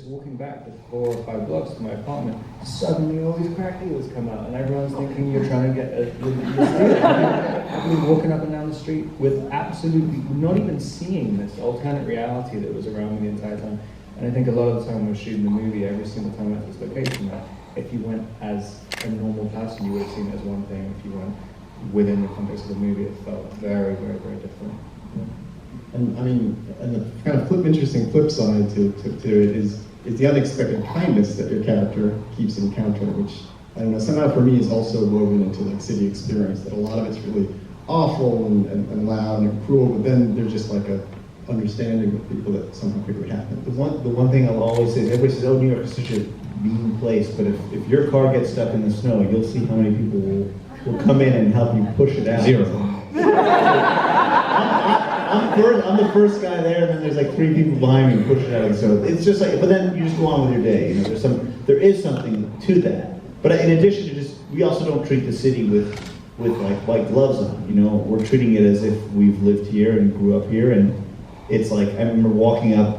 walking back the 4 or 5 blocks to my apartment, suddenly all these crack dealers come out, and everyone's thinking you're trying to get a steal. I've been walking up and down the street with absolutely not even seeing this alternate reality that was around me the entire time. And I think a lot of the time when we're shooting the movie, every single time at this location, that if you went as a normal person, you would have seen it as one thing. If you went within the context of the movie, it felt very, very, very different. Yeah. And I mean, and the kind of interesting flip side to it is the unexpected kindness that your character keeps encountering, which, I don't know, somehow for me is also woven into like city experience, that a lot of it's really awful and loud and cruel, but then there's just like a understanding with people that something good would happen. The one thing I'll always say is, everybody says, oh, New York is such a mean place, but if your car gets stuck in the snow, you'll see how many people will come in and help you push it out. 0. I'm the first guy there, and then there's like 3 people behind me pushing it out. So it's just like, but then you just go on with your day. You know, there is something to that. But in addition to just, we also don't treat the city with like white gloves on. You know, we're treating it as if we've lived here and grew up here, and it's like, I remember walking up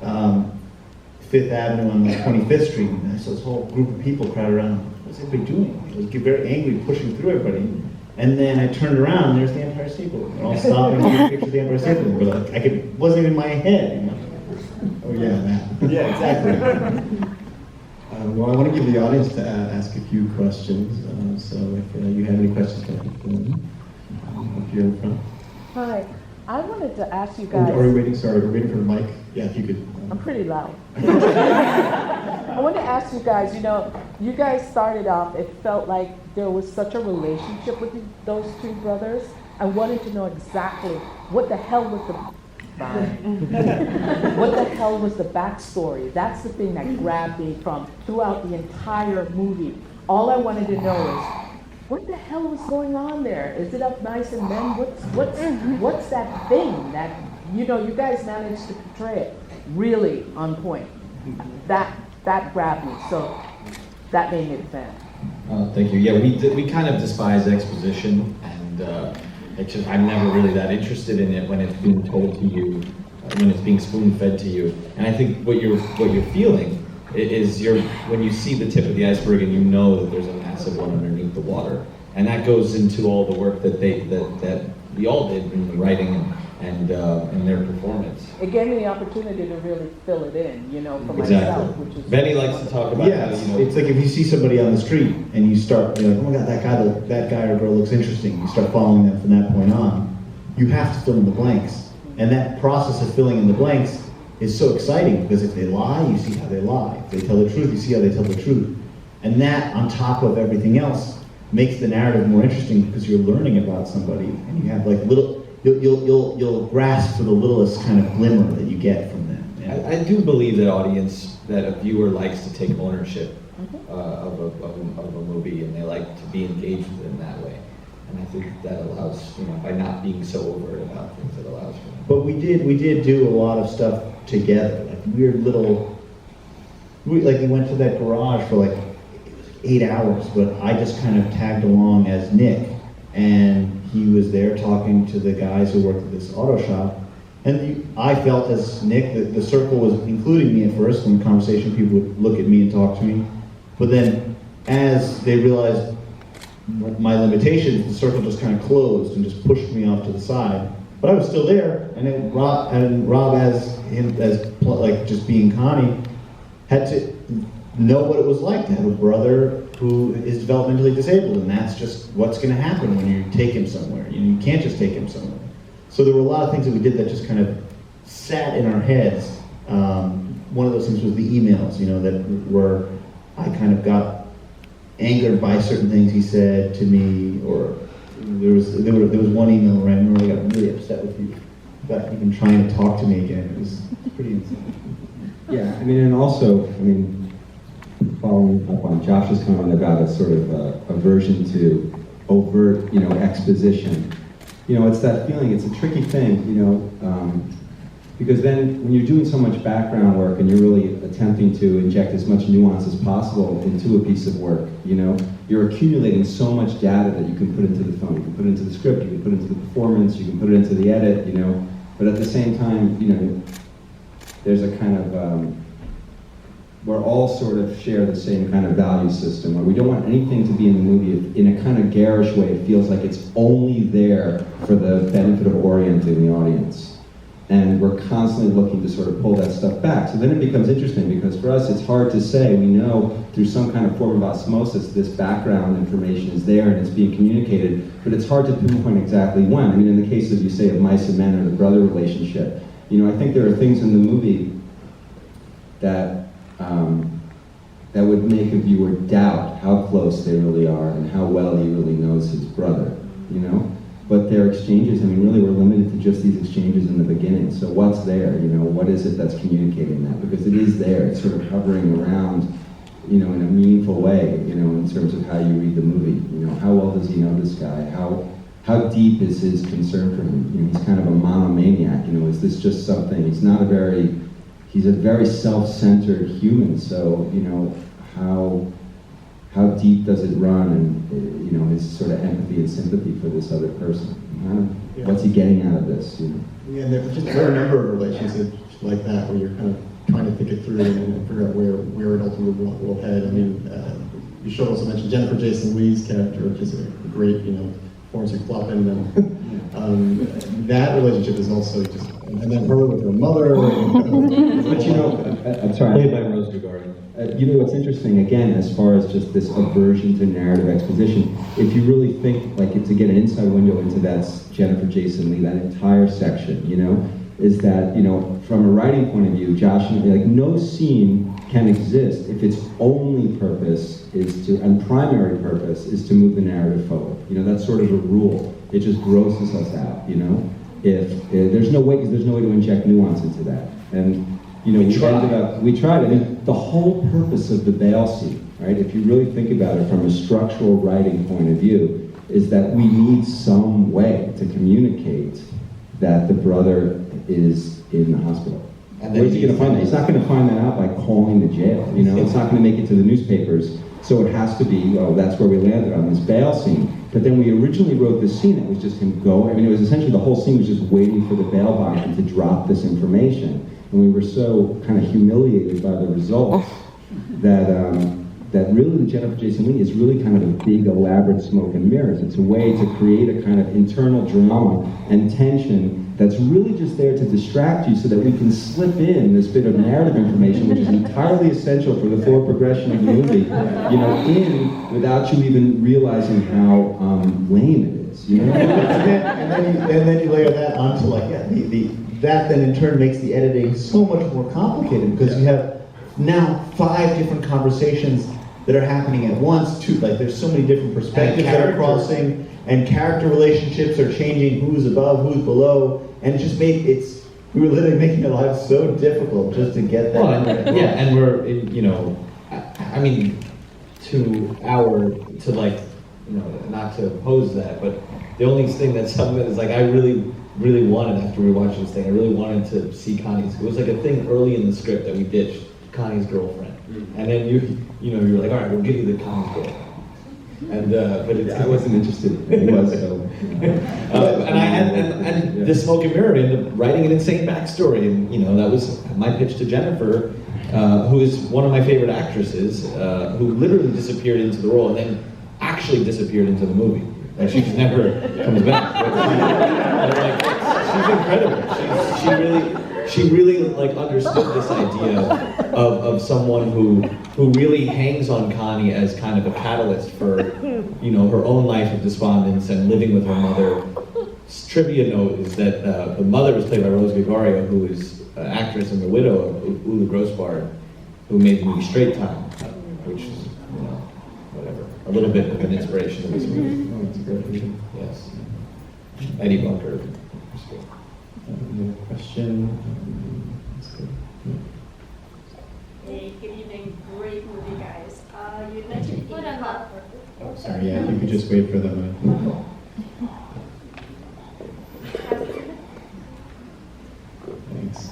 5th Avenue on 25th Street, and I saw this whole group of people crowded around. What's everybody doing? I was very angry, pushing through everybody. And then I turned around, and there's the Empire State Building. They're all stopping to take a picture of the Empire State Building. But like, it wasn't even in my head. You know? Oh yeah, that. Yeah, exactly. Well, I want to give the audience to ask a few questions. So if you have any questions, if you're in front. Hi, I wanted to ask you guys. Are we waiting? Sorry, we're waiting for the mic. Yeah, if you could. I'm pretty loud. I wanted to ask you guys, you know, you guys started off, it felt like there was such a relationship with those 2 brothers. I wanted to know exactly what the hell was what the hell was the backstory? That's the thing that grabbed me from throughout the entire movie. All I wanted to know is, what the hell was going on there? Is it up nice and men? What's that thing that, you know, you guys managed to portray it really on point? That grabbed me, so that made me a fan. Thank you. Yeah, we kind of despise exposition, and I'm never really that interested in it when it's being told to you, when it's being spoon-fed to you. And I think what you're feeling is when you see the tip of the iceberg and you know that there's a massive one underneath the water, and that goes into all the work that we all did in the writing and their performance. It gave me the opportunity to really fill it in, you know, for Exactly. myself, which is. Benny likes to talk about Yeah, how, you know, it's like if you see somebody on the street and you start, you're like, oh my God, that guy or girl looks interesting. You start following them from that point on. You have to fill in the blanks. And that process of filling in the blanks is so exciting, because if they lie, you see how they lie. If they tell the truth, you see how they tell the truth. And that, on top of everything else, makes the narrative more interesting, because you're learning about somebody, and you have like you'll grasp for the littlest kind of glimmer that you get from them. Yeah. I do believe that a viewer likes to take ownership of a movie, and they like to be engaged with it in that way. And I think that allows, you know, by not being so overt about things, it allows for that. But we did do a lot of stuff together, like weird little. We went to that garage for like 8 hours, but I just kind of tagged along as Nick, and he was there talking to the guys who worked at this auto shop. And I felt as Nick that the circle was including me at first. In the conversation, people would look at me and talk to me. But then as they realized my limitations, the circle just kind of closed and just pushed me off to the side. But I was still there, and then Rob as just being Connie, had to know what it was like to have a brother who is developmentally disabled, and that's just what's going to happen when you take him somewhere. You can't just take him somewhere. So there were a lot of things that we did that just kind of sat in our heads. One of those things was the emails, you know, that were, I kind of got angered by certain things he said to me, or there was one email where I remember I got really upset with you about even trying to talk to me again. It was pretty insane. Yeah, I mean, and also, I mean, following up on Josh's comment about a sort of aversion to overt, you know, exposition. You know, it's that feeling, it's a tricky thing, you know, because then when you're doing so much background work and you're really attempting to inject as much nuance as possible into a piece of work, you know, you're accumulating so much data that you can put into the film. You can put it into the script, you can put it into the performance, you can put it into the edit, you know, but at the same time, you know, there's a kind of we're all sort of share the same kind of value system, where we don't want anything to be in the movie in a kind of garish way. It feels like it's only there for the benefit of orienting the audience. And we're constantly looking to sort of pull that stuff back. So then it becomes interesting, because for us it's hard to say. We know through some kind of form of osmosis this background information is there and it's being communicated, but it's hard to pinpoint exactly when. I mean, in the case of, you say, of Mice and Men or the brother relationship, you know, I think there are things in the movie that that would make a viewer doubt how close they really are and how well he really knows his brother, you know? But their exchanges, I mean, really we're limited to just these exchanges in the beginning. So what's there, you know? What is it that's communicating that? Because it is there, it's sort of hovering around, you know, in a meaningful way, you know, in terms of how you read the movie. You know, how well does he know this guy? How deep is his concern for him? You know, he's kind of a monomaniac, you know, is this just something, he's a very self-centered human, so, you know, how deep does it run, and, you know, his sort of empathy and sympathy for this other person? What's he getting out of this, you know? Yeah, there are a number of relationships like that where you're kind of trying to think it through and figure out where it ultimately will head. I mean, you should also mention Jennifer Jason Leigh's character, which is a great, you know, Florence Cloppen, and that relationship is also just, and then her with her mother. But you know, I'm sorry. Played by Rose Gregorian. You know, what's interesting, again, as far as just this aversion to narrative exposition, if you really think, like, to get an inside window into that Jennifer Jason Leigh, that entire section, you know, is that, you know, from a writing point of view, Josh and like, no scene can exist if its only purpose is to, and primary purpose, is to move the narrative forward. You know, that's sort of a rule. It just grosses us out, you know? If there's no way, because there's no way to inject nuance into that. And, you know, we tried. I mean, the whole purpose of the bail scene, right, if you really think about it from a structural writing point of view, is that we need some way to communicate that the brother is in the hospital. And where's he going to find that? He's not going to find that out by calling the jail. You know, it's not going to make it to the newspapers. So it has to be, oh, that's where we landed on this bail scene. But then we originally wrote this scene that was just him going. I mean, it was essentially the whole scene was just waiting for the bail bondsman to drop this information. And we were so kind of humiliated by the results that that really the Jennifer Jason Leigh is really kind of a big, elaborate smoke and mirrors. It's a way to create a kind of internal drama and tension that's really just there to distract you so that we can slip in this bit of narrative information, which is entirely essential for the forward progression of the movie, you know, in without you even realizing how lame it is, you know? and then you layer that onto, like, that then in turn makes the editing so much more complicated, because you have now 5 different conversations that are happening at once, too. Like, there's so many different perspectives that are crossing, and character relationships are changing, who's above, who's below, and we were literally making our lives so difficult just to get that. Well, yeah, and we're, you know, I mean, like, you know, not to oppose that, but the only thing that's something is, like, I really wanted, after we watched this thing, I really wanted to see Connie's. It was like a thing early in the script that we ditched, Connie's girlfriend. And then you know, you're like, all right, we'll give you the Connie's girlfriend. And but I wasn't interested. It was so. and the smoke and mirror and writing an insane backstory, and you know, that was my pitch to Jennifer, who is one of my favorite actresses, who literally disappeared into the role and then actually disappeared into the movie. And she just never comes back. She's incredible. She really like understood this idea of someone who really hangs on Connie as kind of a catalyst for, you know, her own life of despondence and living with her mother. Trivia note is that the mother was played by Rose Gregorio, who is an actress and the widow of Ula Grossbard, who made the movie Straight Time, which is, you know, whatever, a little bit of an inspiration of this movie. Oh, it's a great movie. Yes. Eddie Bunker. Question? That's good. Hey, good evening. Great movie, guys. You mentioned Atticus. Oh, sorry, yeah, you could just wait for them. Thanks.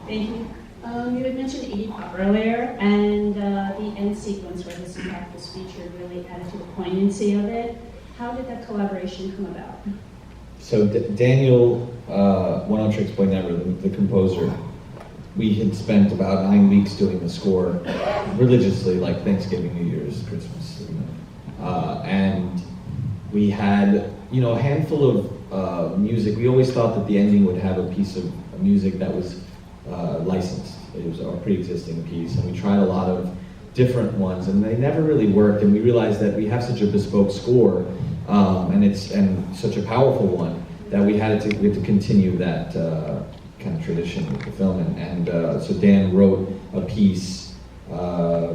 Thank you. You had mentioned Iggy Pop earlier, and the end sequence where his impact was featured really added to the poignancy of it. How did that collaboration come about? So Daniel, One On Tricks Boy Never, the composer, we had spent about 9 weeks doing the score religiously, like Thanksgiving, New Year's, Christmas, and we had, a handful of music. We always thought that the ending would have a piece of music that was licensed. It was our pre-existing piece, and we tried a lot of different ones, and they never really worked. And we realized that we have such a bespoke score, and such a powerful one, that we had to continue that kind of tradition with the film. And so Dan wrote a piece, a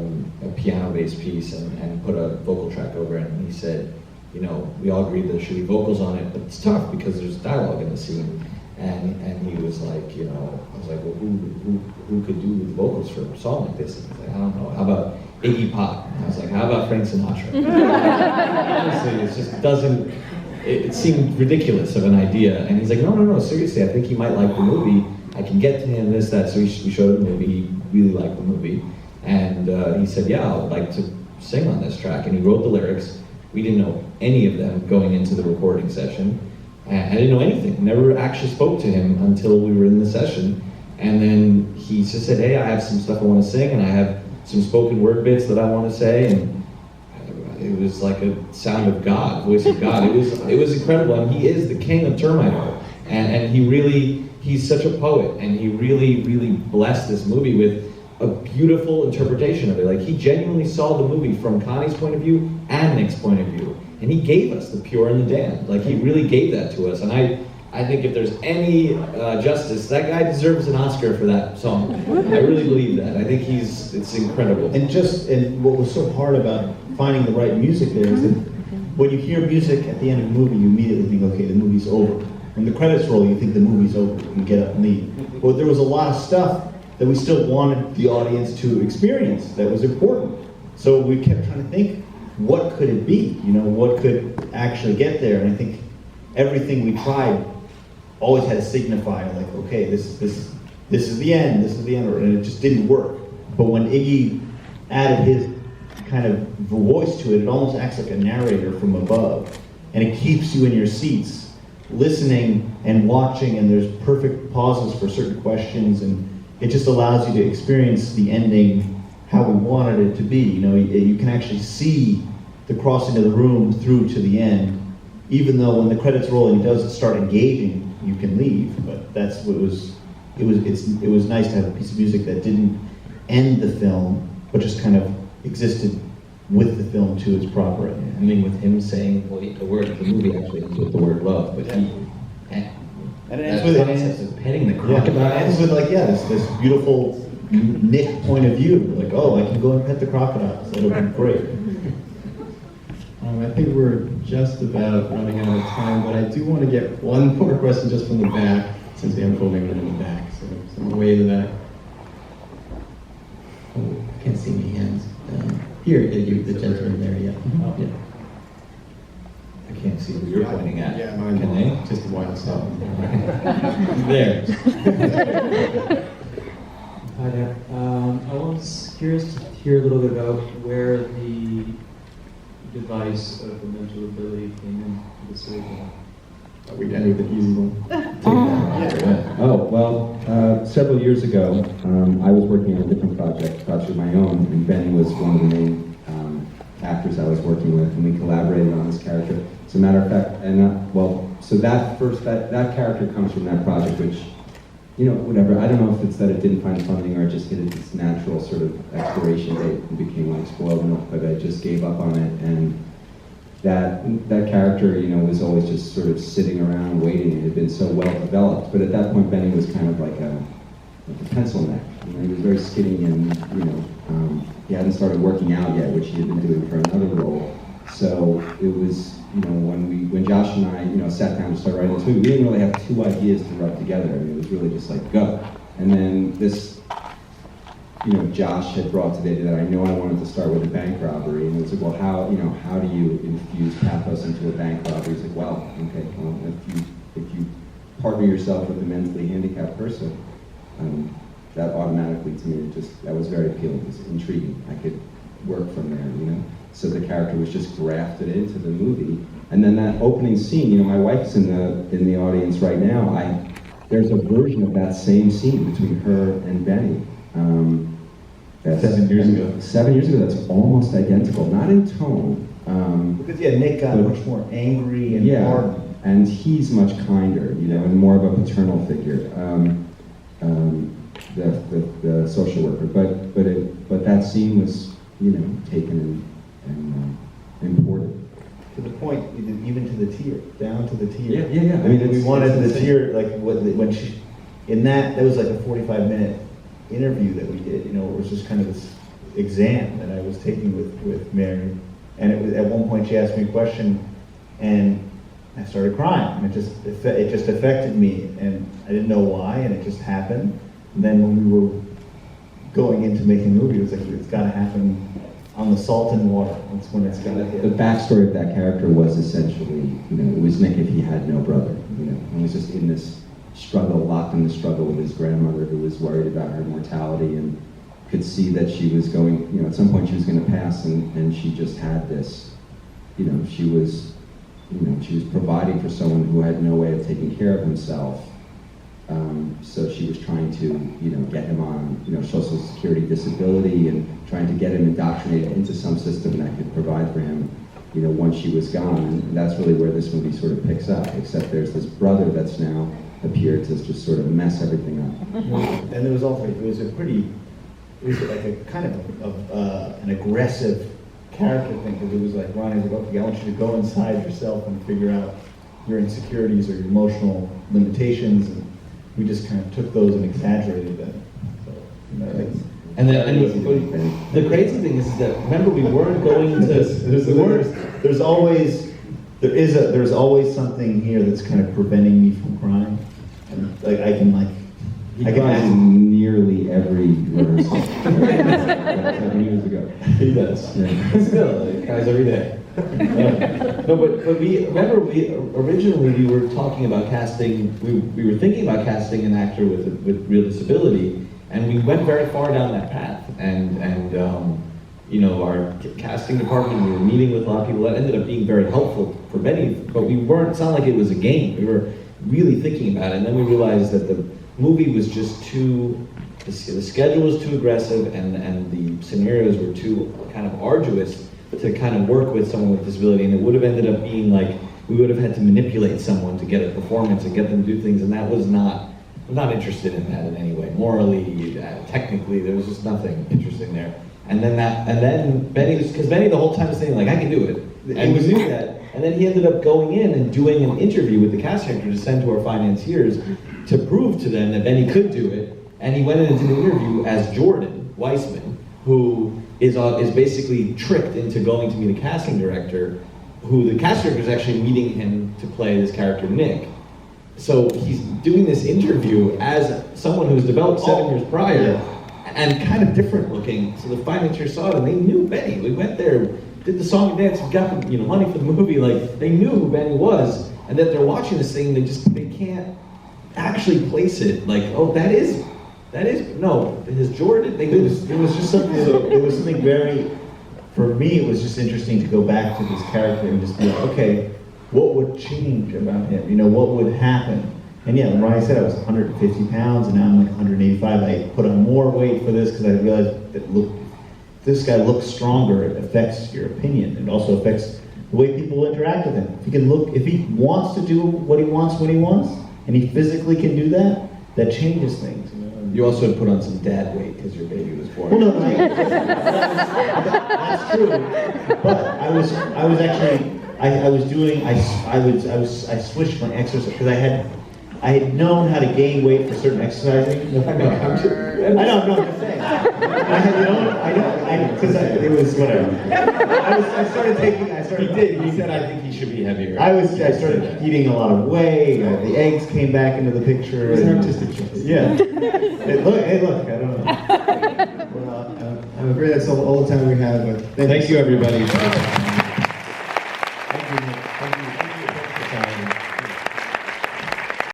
piano-based piece, and put a vocal track over it. And he said, we all agreed there should be vocals on it, but it's tough because there's dialogue in the scene. And he was like, I was like, well, who could do the vocals for a song like this? And he was like, I don't know. How about Iggy Pop? And I was like, how about Frank Sinatra? Honestly, it just doesn't. It seemed ridiculous of an idea. And he's like, no, seriously, I think he might like the movie. I can get to him this, that. So we showed him the movie. He really liked the movie, and he said, yeah, I'd like to sing on this track. And he wrote the lyrics. We didn't know any of them going into the recording session. I didn't know anything, never actually spoke to him until we were in the session. And then he just said, hey, I have some stuff I want to sing, and I have some spoken word bits that I want to say. And it was like a sound of God, voice of God. It was incredible, and he is the king of termite art. And he's such a poet, and he really, really blessed this movie with a beautiful interpretation of it. Like, he genuinely saw the movie from Connie's point of view and Nick's point of view. And he gave us the pure and the damned. Like, he really gave that to us. And I think if there's any justice, that guy deserves an Oscar for that song. I really believe that. I think it's incredible. And what was so hard about finding the right music there is that when you hear music at the end of a movie, you immediately think, okay, the movie's over. When the credits roll, you think the movie's over. You get up and leave. But there was a lot of stuff that we still wanted the audience to experience that was important. So we kept trying to think, what could it be? What could actually get there? And I think everything we tried always had a signifier, like, okay, this is the end, and it just didn't work. But when Iggy added his kind of voice to it, it almost acts like a narrator from above, and it keeps you in your seats, listening and watching, and there's perfect pauses for certain questions, and it just allows you to experience the ending how we wanted it to be. You can actually see the crossing of the room through to the end, even though when the credits roll and he does start engaging, you can leave. But that's what it was nice to have a piece of music that didn't end the film, but just kind of existed with the film to its proper end. I mean, with him saying, well, the movie actually ends with the word love, but And it ends with petting the crocodile. It ends with this beautiful Nick point of view. Like, oh, I can go and pet the crocodiles. That'll be great. I think we're just about running out of time, but I do want to get one more question just from the back, since the unfolding room in the back. So someone way to that. Oh, I can't see any hands. Here, the gentleman there, yeah. Oh, yeah. I can't see who you're pointing at. Yeah, mine. Can they? Just a while stop. There. Hi there. I was curious to hear a little bit about where the device of the mental ability came into the story. We'd end with an easy one. Oh, well, several years ago, I was working on a different project of my own, and Benny was one of the main actors I was working with, and we collaborated on this character. As a matter of fact, so that character comes from that project, which, whatever, I don't know if it's that it didn't find funding or it just hit its natural sort of expiration date and became like spoiled milk, but I just gave up on it, and that character, was always just sort of sitting around waiting. It had been so well developed, but at that point Benny was kind of like a pencil neck. He was very skinny, and he hadn't started working out yet, which he had been doing for another role. So it was, when Josh and I, sat down to start writing this movie, we didn't really have two ideas to rub together. I mean, it was really just like, go. And then this, Josh had brought to the idea that I wanted to start with a bank robbery, and it was like, well, how do you infuse pathos into a bank robbery? It's like, well, okay, if you partner yourself with a mentally handicapped person, that automatically, to me, that was very appealing. It was intriguing. I could work from there, So the character was just grafted into the movie. And then that opening scene, my wife's in the audience right now. there's a version of that same scene between her and Benny. That's 7 years ago. 7 years ago, that's almost identical, not in tone. Because yeah, Nick got But- much more angry and Yeah, hard. and he's much kinder, you know, and more of a paternal figure, the social worker. But that scene was, you know, taken and imported. To the point, even to the tear, down to the tear. Yeah. I mean, we it's- wanted it's the insane. tear, like, when she, that was like a 45-minute interview that we did, you know, it was just kind of this exam that I was taking with Mary. And it was, at one point she asked me a question, and I started crying. And it just affected me, and I didn't know why, and it just happened. And then when we were going into making the movie, it was like, it's gotta happen on the salt and water. That's when it's gotta hit. The backstory of that character was essentially, you know, it was Nick if he had no brother, you know, and was just in this struggle, locked in the struggle with his grandmother who was worried about her mortality and could see that she was going, you know, at some point she was going to pass, and she just had this, you know, she was providing for someone who had no way of taking care of himself. So she was trying to, you know, get him on, you know, Social Security disability and trying to get him indoctrinated into some system that could provide for him, you know, once she was gone. And that's really where this movie sort of picks up, except there's this brother that's now appeared to just sort of mess everything up. And there was also, it was like a kind of an aggressive character thing, because it was like, Ronnie's like, okay, I want you to go inside yourself and figure out your insecurities or your emotional limitations, and we just kind of took those and exaggerated them. So, you know, like, And the crazy thing is that, remember, we weren't going to. there's always something here that's kind of preventing me from crying, and like I can He cries in nearly every rehearsal. 7 years ago. He does. Yeah. Still, he cries every day. No, but we remember originally we were talking about casting. We were thinking about casting an actor with real disability, and we went very far down that path. And you know, our casting department, we were meeting with a lot of people. That ended up being very helpful for Benny, but we weren't. It's not like it was a game. We were really thinking about it, and then we realized that the movie was just too. The schedule was too aggressive, and the scenarios were too kind of arduous to kind of work with someone with disability, and it would have ended up being like we would have had to manipulate someone to get a performance and get them to do things, and that was not. I'm not interested in that in any way. Morally, technically, there was just nothing interesting there. And then Benny, because Benny the whole time was saying like, I can do it, and we knew that. And then he ended up going in and doing an interview with the casting director to send to our financiers to prove to them that Benny could do it. And he went in and did an interview as Jordan Weissman, who is basically tricked into going to meet a casting director, who the casting director is actually meeting him to play this character Nick. So he's doing this interview as someone who's developed 7 years prior, and kind of different looking. So the financiers saw it and they knew Benny. We went there, did the song and dance, we got money for the movie. Like they knew who Benny was, and that they're watching this thing, they can't actually place it. Like, oh, that is no, his Jordan. It was just something. It was something very. For me, it was just interesting to go back to this character and just be like, okay, what would change about him? You know, what would happen? And yeah, when Ryan said I was 150 pounds and now I'm like 185, I put on more weight for this because I realized that this guy looks stronger. It affects your opinion. It also affects the way people interact with him. If he wants to do what he wants when he wants, and he physically can do that, that changes things. You know? You also had put on some dad weight because your baby was born. Well, no, that's true. But I switched my exercise because I had known how to gain weight for certain exercising. I'm just saying. It was whatever. He said, I think he should be heavier. I started eating a lot of whey. The eggs came back into the picture. It was an artistic choice. Yeah. Hey, look, I don't know. I'm afraid that's all the time we have, but thank you, everybody.